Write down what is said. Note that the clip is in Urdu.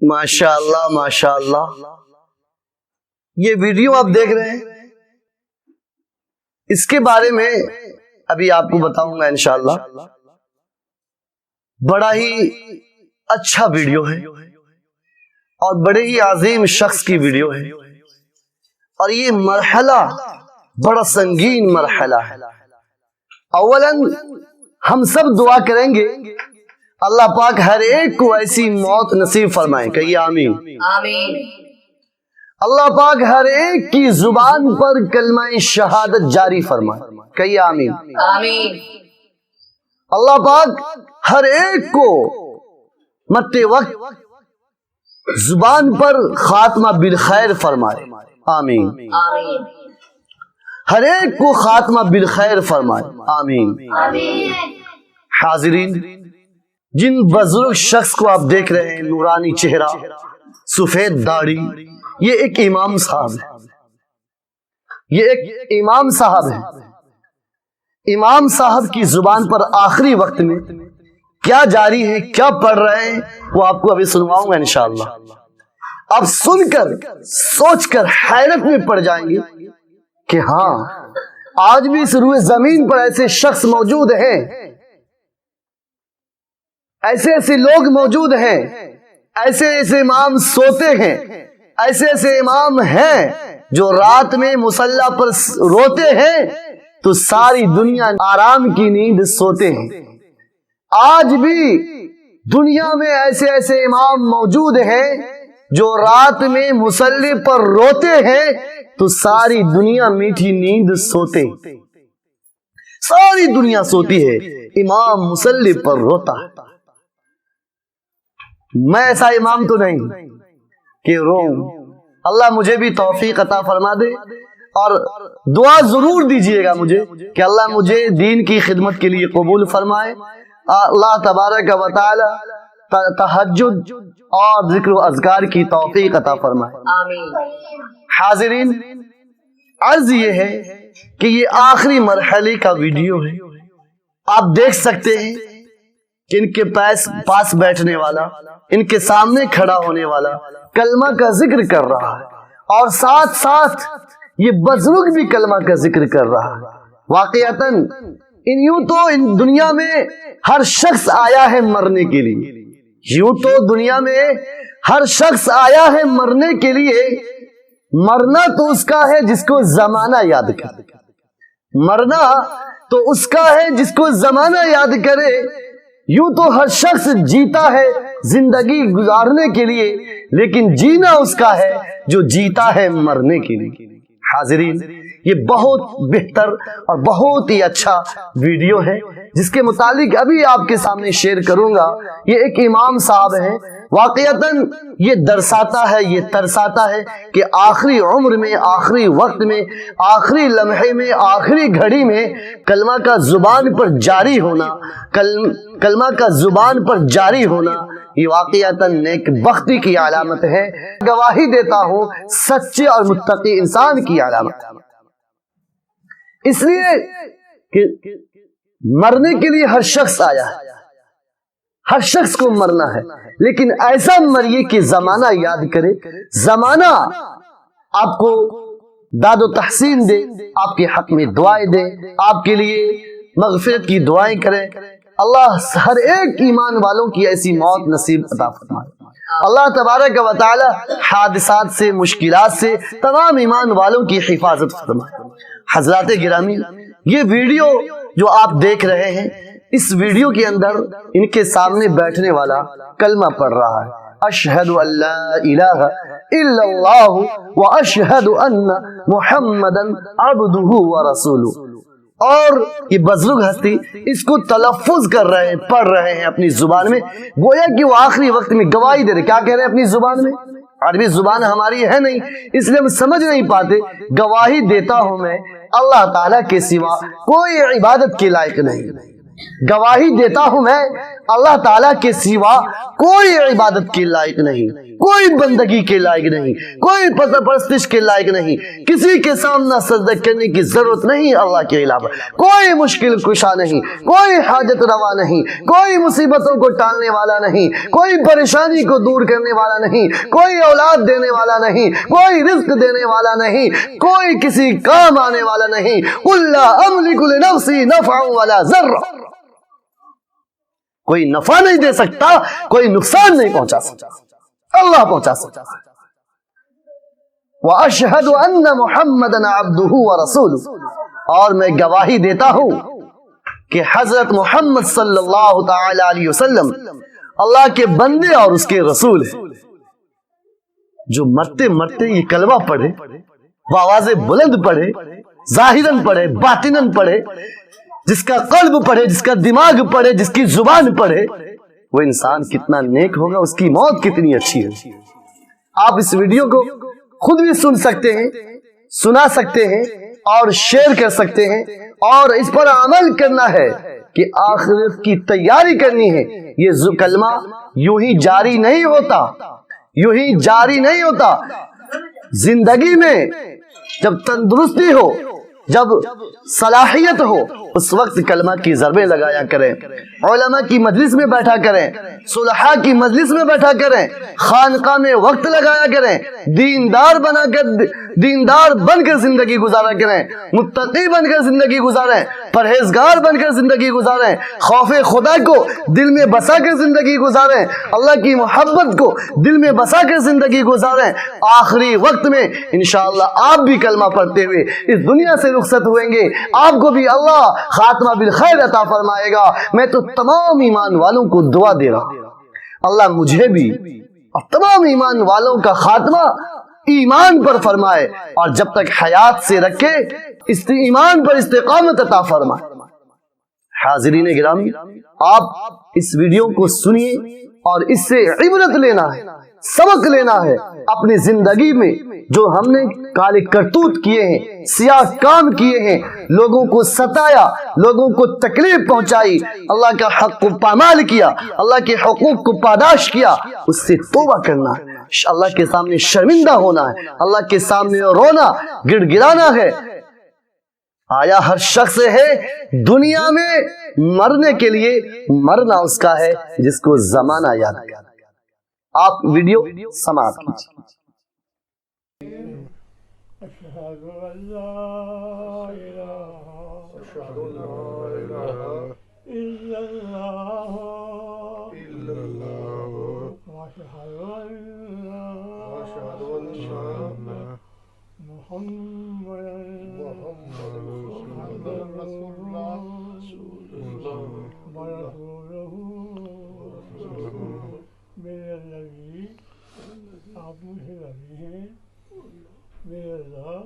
ماشاءاللہ ماشاءاللہ. یہ ویڈیو آپ دیکھ رہے ہیں، اس کے بارے میں ابھی آپ کو بتاؤں گا انشاءاللہ. بڑا ہی اچھا ویڈیو ہے اور بڑے ہی عظیم شخص کی ویڈیو ہے، اور یہ مرحلہ بڑا سنگین مرحلہ ہے. اولاً ہم سب دعا کریں گے اللہ پاک ہر ایک کو ایسی موت نصیب فرمائے. کہیے آمین. آمین. اللہ پاک ہر ایک کی زبان پر کلمہ شہادت جاری فرمائے. کہیے آمین. آمین. اللہ پاک ہر ایک کو مرتے وقت زبان پر خاتمہ بالخیر فرمائے. آمین. آمین. ہر ایک کو خاتمہ بالخیر فرمائے. آمین. آمین. حاضرین، جن بزرگ شخص کو آپ دیکھ رہے ہیں، نورانی چہرہ، سفید داڑھی، یہ ایک امام صاحب ہے. یہ ایک امام صاحب ہے. امام صاحب کی زبان پر آخری وقت میں کیا جاری ہے، کیا پڑھ رہے ہیں، وہ آپ کو ابھی سنواؤں گا انشاءاللہ. آپ سن کر سوچ کر حیرت میں پڑ جائیں گے کہ ہاں، آج بھی اس روئے زمین پر ایسے شخص موجود ہیں، ایسے ایسے لوگ موجود ہیں، ایسے ایسے امام سوتے ہیں، ایسے ایسے امام ہیں جو رات میں مصلی پر روتے ہیں تو ساری دنیا آرام کی نیند سوتے ہیں. آج بھی دنیا میں ایسے ایسے امام موجود ہیں جو رات میں مصلی پر روتے ہیں تو ساری دنیا میٹھی نیند سوتے. ساری دنیا سوتی ہے، امام مصلی پر روتا ہے. میں ایسا امام تو نہیں کہ روؤں. اللہ مجھے بھی توفیق عطا فرما دے، اور دعا ضرور دیجئے گا مجھے کہ اللہ مجھے دین کی خدمت کے لیے قبول فرمائے. اللہ تبارک و تعالی تہجد اور ذکر و اذکار کی توفیق عطا فرمائے. آمین. حاضرین، عرض یہ ہے کہ یہ آخری مرحلے کا ویڈیو ہے. آپ دیکھ سکتے ہیں کہ ان کے پاس بیٹھنے والا، ان کے سامنے کھڑا ہونے والا کلمہ کا ذکر کر رہا ہے، اور ساتھ ساتھ یہ بزرگ بھی کلمہ کا ذکر کر رہا ہے. واقعتاً یوں تو ان دنیا میں ہر شخص آیا ہے مرنے کے لیے. یوں تو دنیا میں ہر شخص آیا ہے مرنے کے لیے. مرنا تو اس کا ہے جس کو زمانہ یاد کرے. مرنا تو اس کا ہے جس کو زمانہ یاد کرے. یوں تو ہر شخص جیتا ہے زندگی گزارنے کے لیے، لیکن جینا اس کا ہے جو جیتا ہے مرنے کے لیے. حاضرین، یہ بہت بہتر اور بہت ہی اچھا ویڈیو ہے جس کے متعلق ابھی آپ کے سامنے شیئر کروں گا. یہ ایک امام صاحب ہیں. واقعتاً یہ درساتا ہے، یہ ترساتا ہے کہ آخری عمر میں، آخری وقت میں، آخری لمحے میں، آخری گھڑی میں کلمہ کا زبان پر جاری ہونا، کلمہ کا زبان پر جاری ہونا، یہ واقعتاً نیک بختی کی علامت ہے. گواہی دیتا ہوں سچے اور متقی انسان کی علامت. اس لیے کہ مرنے کے لیے ہر شخص آیا ہے، ہر شخص کو مرنا ہے، لیکن ایسا مریے کہ زمانہ یاد کرے، زمانہ آپ کو داد و تحسین دے، آپ کے حق میں دعائیں دے، آپ کے لیے مغفرت کی دعائیں کرے. اللہ ہر ایک ایمان والوں کی ایسی موت نصیب عطا فرمائے. اللہ تبارک و تعالی حادثات سے، مشکلات سے تمام ایمان والوں کی حفاظت فرمائے. حضرات گرامی، یہ ویڈیو جو آپ دیکھ رہے ہیں، اس ویڈیو کے اندر ان کے سامنے بیٹھنے والا کلمہ پڑھ رہا ہے، اشہد ان لا الہ الا اللہ واشہد ان محمدًا عبدہ ورسولہ. اور یہ بزرگ ہستی اس کو تلفظ کر رہے ہیں، پڑھ رہے ہیں اپنی زبان میں، گویا کہ وہ آخری وقت میں گواہی دے رہے. کیا کہہ رہے ہیں اپنی زبان میں؟ عربی زبان ہماری ہے نہیں، اس لیے ہم سمجھ نہیں پاتے. گواہی دیتا ہوں میں اللہ تعالیٰ کے سوا کوئی عبادت کے لائق نہیں. گواہی دیتا ہوں میں اللہ تعالیٰ کے سوا کوئی عبادت کے لائق نہیں، کوئی بندگی کے لائق نہیں، کوئی پرستش کے لائق نہیں، کسی کے سامنے سجدہ کرنے کی ضرورت نہیں اللہ کے علاوہ، کوئی مشکل کشا نہیں، کوئی حاجت روا نہیں، کوئی مصیبتوں کو ٹالنے والا نہیں، کوئی پریشانی کو دور کرنے والا نہیں، کوئی اولاد دینے والا نہیں، کوئی رزق دینے والا نہیں، کوئی کسی کام آنے والا نہیں۔ قُل لَا أَمْلِكُ لِنَفْسِي نَفْعًا وَلَا ضَرًّا، کوئی نفع نہیں دے سکتا، کوئی نقصان نہیں پہنچا سکتا، اللہ پہنچا سکتا۔ وَأَشْهَدُ أَنَّ مُحَمَّدًا عَبْدُهُ وَرَسُولُهُ، اور میں گواہی دیتا ہوں کہ حضرت محمد صلی اللہ تعالی علیہ وسلم اللہ کے بندے اور اس کے رسول ہیں۔ جو مرتے مرتے یہ کلمہ پڑھے، بآواز بلند پڑھے، ظاہراً پڑھے، باطناً پڑھے، جس کا قلب پڑھے، جس کا دماغ پڑھے، جس کی زبان پڑھے، وہ انسان کتنا نیک ہوگا، اس کی موت کتنی اچھی ہے۔ آپ اس ویڈیو کو خود بھی سن سکتے ہیں، سنا سکتے ہیں اور شیئر کر سکتے ہیں، اور اس پر عمل کرنا ہے کہ آخرت کی تیاری کرنی ہے۔ یہ کلمہ یوں ہی جاری نہیں ہوتا، یوں ہی جاری نہیں ہوتا۔ زندگی میں جب تندرستی ہو، جب صلاحیت ہو، اس وقت کلمہ کی ضربیں لگایا کریں، علماء کی مجلس میں بیٹھا کریں، صلحاء کی مجلس میں بیٹھا کریں، خانقاہ میں وقت لگایا کریں، دیندار بن کر زندگی گزارا کریں، متقی بن کر زندگی گزاریں، پرہیزگار بن کر زندگی گزاریں، خوف خدا کو دل میں بسا کر زندگی گزاریں، اللہ کی محبت کو دل میں بسا کر زندگی گزاریں۔ آخری وقت میں انشاءاللہ آپ بھی کلمہ پڑھتے ہوئے اس دنیا سے رخصت ہوئیں گے، آپ کو بھی اللہ خاتمہ بالخیر عطا فرمائے گا۔ میں تو تمام ایمان والوں کو دعا دے رہا ہوں، اللہ مجھے بھی اور تمام ایمان والوں کا خاتمہ ایمان پر فرمائے، اور جب تک حیات سے رکھے ایمان پر استقامت عطا فرمائے۔ حاضرین گرامی، آپ اس ویڈیو کو سنیے اور اس سے عبرت لینا ہے، سبق لینا ہے۔ اپنی زندگی میں جو ہم نے کالے کرتوت کیے ہیں، سیاہ کام کیے ہیں، لوگوں کو ستایا، لوگوں کو تکلیف پہنچائی، اللہ کا حق کو پامال کیا، اللہ کے حقوق کو پاداش کیا، اس سے توبہ کرنا ہے، اللہ کے سامنے شرمندہ ہونا ہے، اللہ کے سامنے رونا گڑ گڑانا ہے۔ آیا ہر شخص ہے دنیا میں مرنے کے لیے، مرنا اس کا ہے جس کو زمانہ یاد ہے۔ آپ ویڈیو سماعت کیجیے۔ أشهد أن لا إله إلا الله وأشهد أن محمدا رسول الله ورسوله بالذي أعطيه به بالله